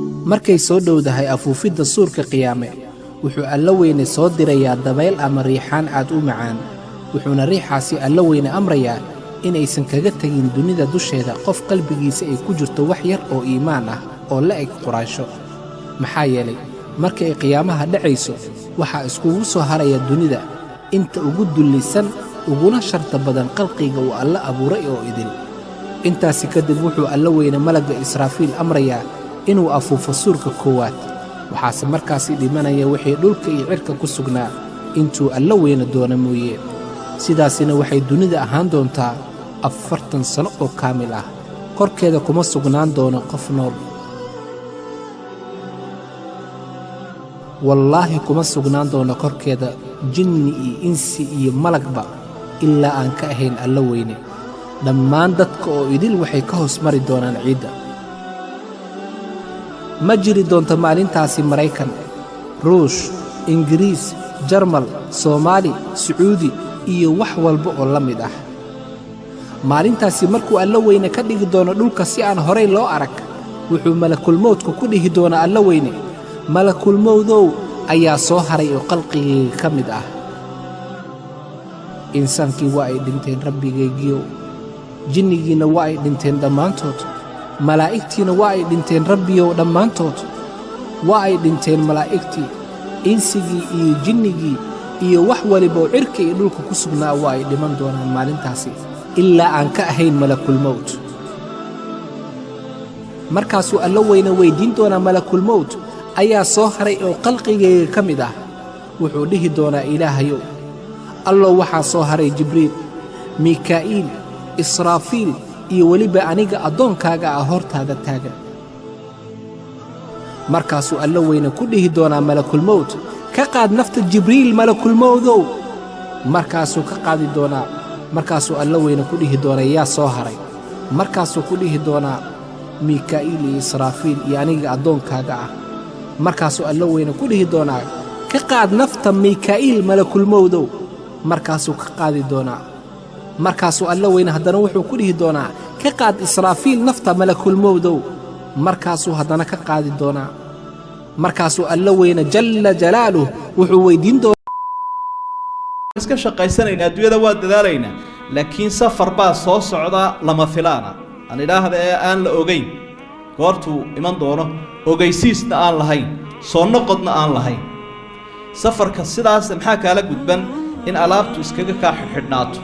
markay soo dhowdahay afuufidda suurka qiyaame wuxuu alla weyne soo dirayaa dabayl ama riixaan aad u macaan wuxuuna riixaasi alla weyne amrayaa inaysan kaga tegin dunida dusheeda qof qalbigiisa ay ku jirto wax yar oo iimaan ah oo la eg quraansho maxaa yeelay marka ay qiyaamaha dhacayso waxaa iskugu soo haraya dunida inta ugu dullisan uguna sharta badan qalqiga uu alla abuuray oo idil intaasi kadib wuxuu alla weyne malagga israafiil amrayaa inuu afuufo suurka koowaad waxaase markaasi dhimanaya wixii dhulka iyo cirka ku sugnaa intuu alla weyne doona mooye sidaasina waxay dunida ahaan doontaa 40 sano oo kaamil ah korkeeda kuma sugnaan doono qof nool wallaahi kuma sugnaan doono korkeeda jinni iyo insi iyo malagba ilaa aan ka ahayn alla weyne dhammaan dadka oo idil waxay ka hoos mari doonaan ciidda ma jiri doonto maalintaasi maraykan ruush ingiriis jarmal soomaali sacuudi iyo wax walba oo la mid ah maalintaasi markuu alla weyne ka dhigi doono dhulka si aan horay loo arag wuxuu malakulmowdku ku dhihi doonaa alla weyne malakulmowdow ayaa soo haray oo qalqigayga ka mid ah insaankii waa ay dhinteen rabbigaygiyow jinnigiina waa ay dhinteen dhammaantood malaa'igtiina waa ay dhinteen rabbiyow dhammaantood waa ay dhinteen malaa'igtii insigii iyo jinnigii iyo wax waliba oo cirka iyo dhulka ku sugnaa waa ay dhiman doonaan maalintaasi ilaa aan ka ahayn malakulmowd markaasuu alla weyne weyddiin doonaa malakulmowd ayaa soo haray oo qalqigayga ka mid ah wuxuu dhihi doonaa ilaahayow allow waxaa soo haray jibriil mikaa'iil israafiil iyo weliba aniga addoonkaaga ah hortaada taagan markaasuu alla weyne ku dhihi doonaa malakulmowd ka qaad nafta jibriil malakulmowdow markaasuu ka qaadi doonaa markaasuu alla weyne ku dhihi doonaa yaa soo haray markaasuu ku dhihi doonaa mikaa'iil iyo israafiil iyo aniga addoonkaaga ah markaasuu alla weyne ku dhihi doonaa ka qaad nafta mikaa'iil malakulmowdow markaasuu ka qaadi doonaa markaasuu alla weyne haddana wuxuu ku dhihi doonaa ka qaad israafiil nafta malakulmowdow markaasuu haddana ka qaadi doonaa markaasuu alla weyne jalla jalaaluh wuxuu weyddiin doonaa iska shaqaysanayna adduunyada waa dadaalaynaa laakiin safar baa soo socda lama filaana aan idhaahda ee aan la ogayn goortuu iman doono ogeysiisna aan lahayn soo noqodna aan lahayn safarka sidaas maxaa kaala gudban in alaabtu iskaga kaa xidhnaato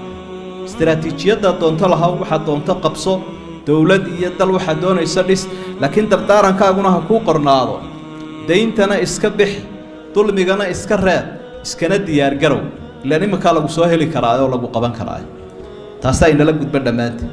istiraatiijiyadda doonto lahaw waxaad doonto qabso dowlad iyo dal waxaad doonayso dhis laakiin dardaarankaaguna ha kuu qornaado dayntana iska bix dulmigana iska reeb iskana diyaargarow ilaan iminkaa lagu soo heli karaa oo lagu qaban karaa taasaa inala gudban dhammaanteed